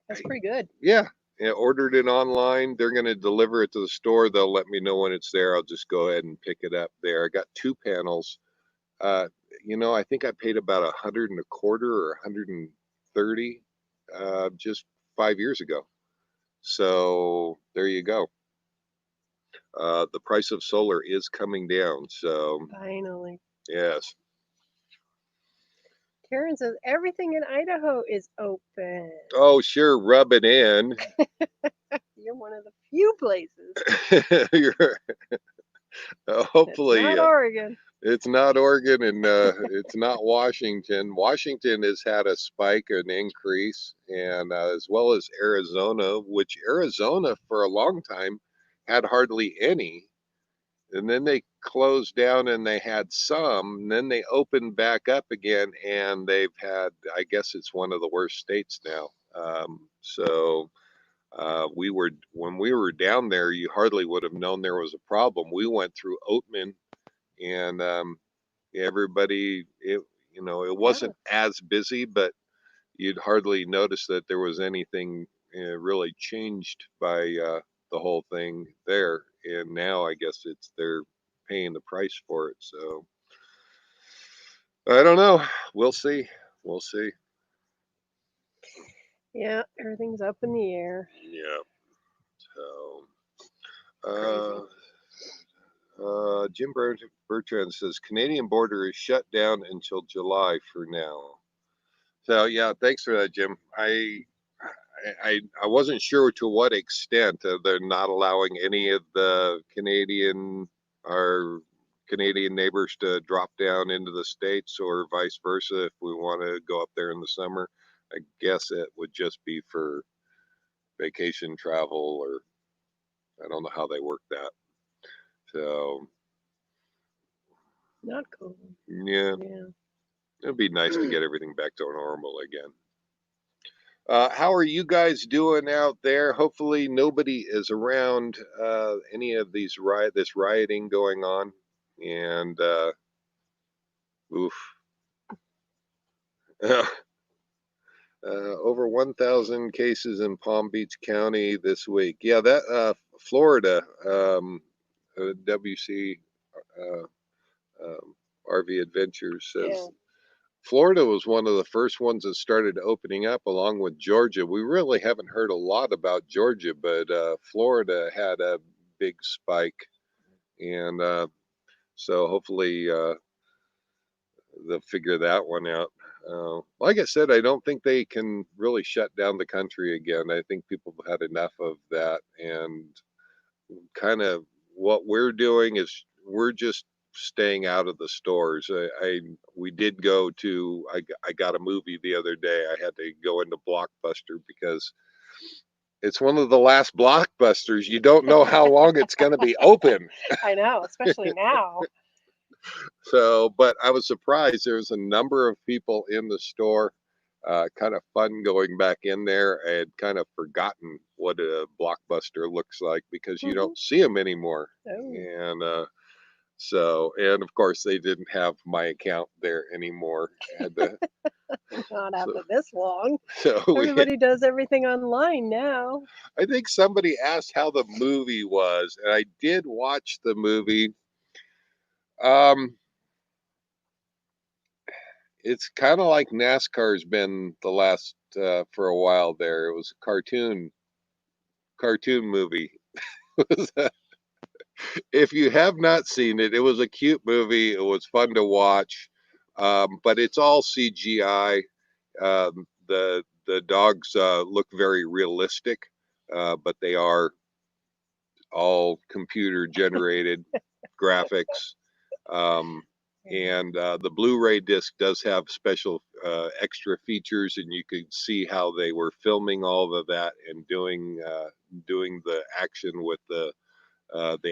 That's pretty good. Yeah, I ordered it online. They're going to deliver it to the store. They'll let me know when it's there. I'll just go ahead and pick it up there. I got two panels. Uh, I think I paid about 100 and a quarter or 130 just 5 years ago. So there you go. The price of solar is coming down. So Finally. yes. Karen says everything in Idaho is open. Oh, sure, rub it in. You're one of the few places. You're, It's hopefully, not Oregon. it's not Oregon and it's not Washington. Washington has had a spike, an increase, and as well as Arizona, which Arizona for a long time had hardly any. And then they closed down and they had some, and then they opened back up again, and they've had, I guess it's one of the worst states now. So we were when we were down there, you hardly would have known there was a problem. We went through Oatman, and everybody, it Yeah. wasn't as busy, but you'd hardly notice that there was anything really changed by the whole thing there. And now I guess they're paying the price for it. So I don't know. We'll see. We'll see. Yeah, everything's up in the air. Yeah. So, Crazy. Jim Bertrand says Canadian border is shut down until July for now. So yeah, thanks for that, Jim. I wasn't sure to what extent they're not allowing any of the our Canadian neighbors to drop down into the States or vice versa if we want to go up there in the summer. I guess it would just be for vacation travel, or I don't know how they work that. So Not cool. yeah, Yeah. it'd be nice to get everything back to normal again. How are you guys doing out there? Hopefully nobody is around any of this rioting going on. And oof, over 1,000 cases in Palm Beach County this week. Yeah, that Florida WC uh, RV Adventures Yeah. says Florida was one of the first ones that started opening up along with Georgia. We really haven't heard a lot about Georgia, but Florida had a big spike. And so hopefully they'll figure that one out. Like I said, I don't think they can really shut down the country again. I think people have had enough of that. And kind of what we're doing is we're just staying out of the stores. We did go to I got a movie the other day. I had to go into Blockbuster because it's one of the last Blockbusters. You don't know how long it's going to be open. I know, especially now. So, but I was surprised there was a number of people in the store. Kind of fun going back in there. I had kind of forgotten what a Blockbuster looks like because you Hmm. don't see them anymore. Oh, And and of course, they didn't have my account there anymore. I had to, not so, after this long. so Everybody does everything online now. I think somebody asked how the movie was, and I did watch the movie. Um, it's kind of like NASCAR's been the last for a while there. It was a cartoon movie. If you have not seen it, it was a cute movie. It was fun to watch, but it's all CGI. The dogs look very realistic, but they are all computer generated graphics. Um, and the Blu-ray disc does have special extra features, and you could see how they were filming all of that and doing the action with the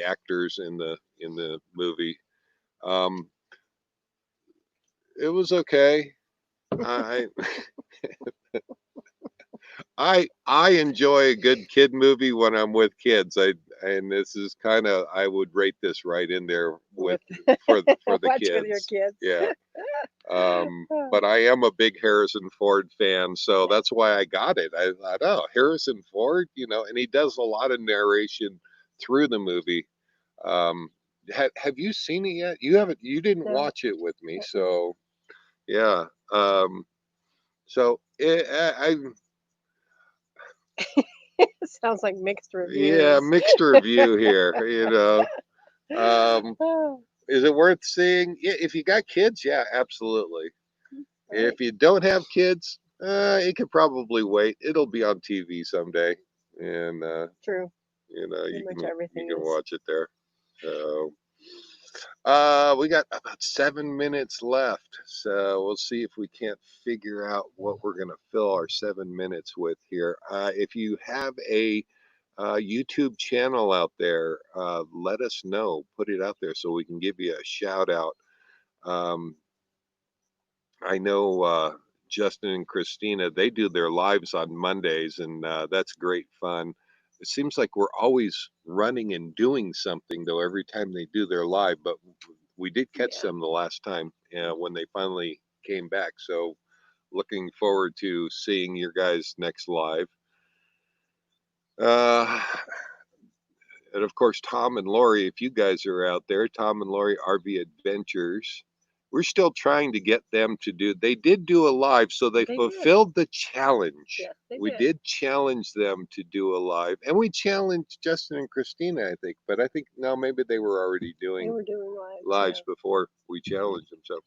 actors in the movie. Um, it was okay. I I enjoy a good kid movie when I'm with kids. And this is kind of I would rate this right in there with With for the watch with your kids. kids. Yeah. But I am a big Harrison Ford fan, so Yeah. that's why I got it. I thought, oh, Harrison Ford, and he does a lot of narration through the movie. Um, have you seen it yet? You haven't. You didn't No. watch it with me, Mm-mm. so yeah. So Sounds like mixed yeah, reviews. mixed review here. Um, Oh, is it worth seeing? Yeah, if you got kids, yeah, absolutely. right. If you don't have kids, it could probably wait. It'll be on TV someday, and True. Pretty you much you everything can is. watch it there. So, we got about 7 minutes left, so we'll see if we can't figure out what we're gonna fill our 7 minutes with here. If you have a YouTube channel out there, let us know. Put it out there so we can give you a shout out. Um, I know Justin and Christina, they do their lives on Mondays, and that's great fun. It seems like we're always running and doing something, though, every time they do their live, but we did catch Yeah. them the last time when they finally came back. So, looking forward to seeing your guys' next live. Uh, and of course, Tom and Lori, if you guys are out there, Tom and Lori RV Adventures, we're still trying to get them to do. They did do a live, so they They did. fulfilled the challenge. Yes, they We did. did challenge them to do a live, and we challenged Justin and Christina, I think. But I think now maybe they were already They doing were doing lives yeah. before we challenged them.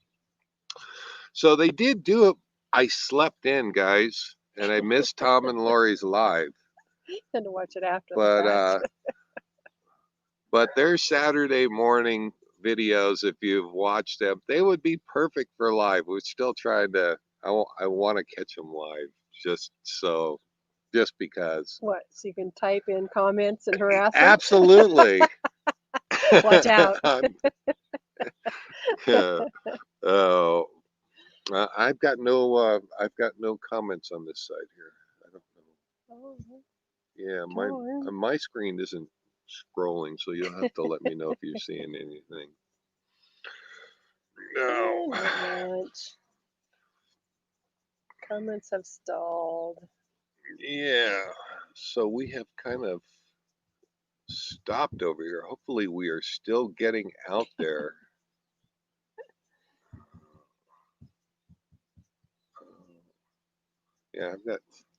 So they did do it. I slept in, guys, and I missed Tom and Lori's live. Had to watch it after But the fact. but their Saturday morning videos, if you've watched them, they would be perfect for live. We're still trying to. I want to catch them live, just because. What? So you can type in comments and harass them? Absolutely. Watch out. Yeah. Oh, I've got no comments on this side here. I don't know. Oh, Yeah, darn. my screen isn't scrolling, so you'll have to let me know if you're seeing anything. No. Not much. Comments have stalled. Yeah. So we have kind of stopped over here. Hopefully we are still getting out there. Yeah,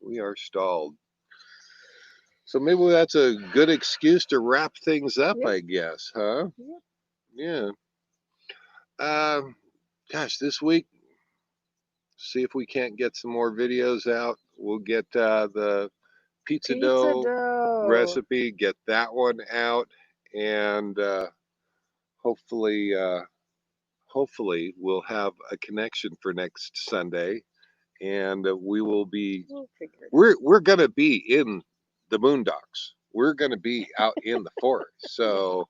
we are stalled. So maybe that's a good excuse to wrap things up, Yep. I guess, huh? Yep. Yeah. Um, Gosh, this week, see if we can't get some more videos out. We'll get the pizza dough recipe, get that one out, and hopefully, hopefully we'll have a connection for next Sunday, and we will be. We'll figure it We're gonna be in the boondocks. We're gonna be out in the forest. So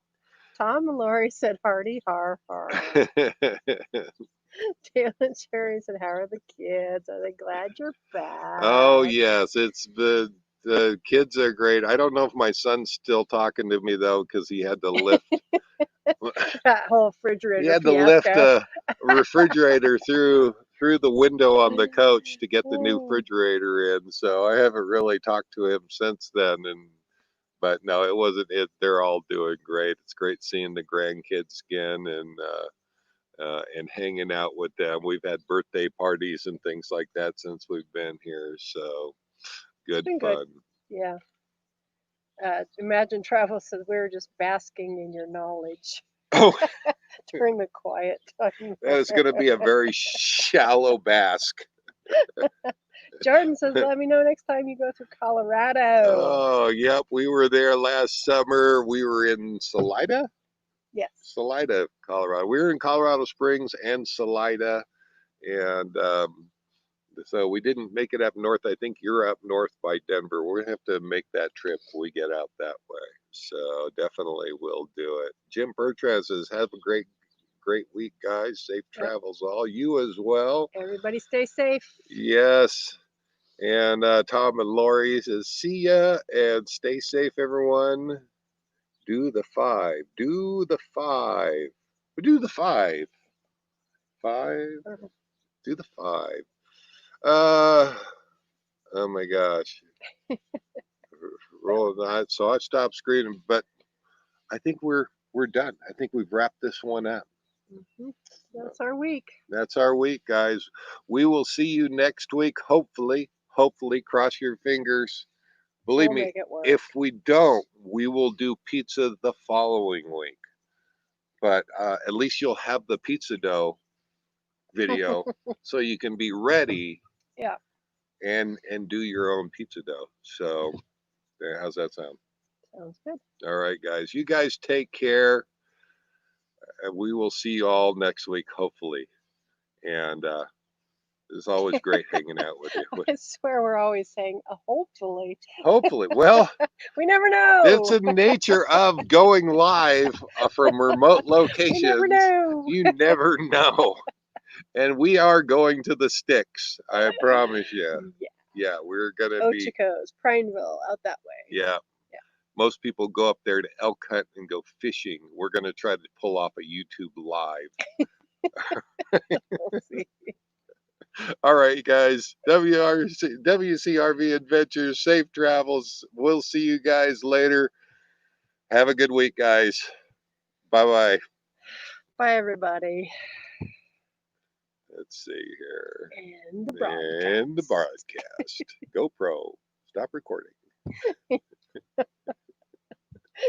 Tom and Lori said hearty har har. Dale and Sherry said, how are the kids? Are they glad you're back? Oh yes, it's the kids are great. I don't know if my son's still talking to me though, because he had to lift. That whole He refrigerator had to lift fiasco. a refrigerator through the window on the coach to get the new refrigerator in. So I haven't really talked to him since then. But no, it wasn't it. They're all doing great. It's great seeing the grandkids again and hanging out with them. We've had birthday parties and things like that since we've been here. So good Been fun. good. Yeah. Imagine Travel says we were just basking in your knowledge Oh, during the quiet time. that's going to be a very shallow bask. Jordan says, let me know next time you go through Colorado. Oh, yep. We were there last summer. We were in Salida. Yes. Salida, Colorado. We were in Colorado Springs and Salida, and so we didn't make it up north. I think you're up north by Denver. We're gonna have to make that trip when we get out that way. So definitely we'll do it. Jim Bertrand says, "Have a great week, guys. Safe travels, all you as well. Everybody stay safe." Yes." And Tom and Lori says, "See ya and stay safe, everyone. Do the 5. Do the 5. Do the 5. 5. Do the 5. Oh my gosh. Rolling that. So I stopped screening, but I think we're done. I think we've wrapped this one up. Mm-hmm. That's our week. That's our week, guys. We will see you next week. Hopefully, cross your fingers. Believe me, if we don't, we will do pizza the following week. But at least you'll have the pizza dough video so you can be ready. Yeah. And do your own pizza dough. So, how's that sound? Sounds good. All right, guys. You guys take care. And we will see you all next week, hopefully. And it's always great hanging out with you. I swear we're always saying, hopefully. Hopefully. Well, we never know. That's the nature of going live from remote locations. You never know. You never know. And we are going to the sticks, I promise you. Yeah, we're going to be. Ochico's, Prineville, out that way. Yeah. Most people go up there to elk hunt and go fishing. We're going to try to pull off a YouTube live. We'll see. All right, guys. WCRV Adventures, safe travels. We'll see you guys later. Have a good week, guys. Bye-bye. Bye, everybody. Let's see here. And the broadcast. And the broadcast. GoPro, stop recording.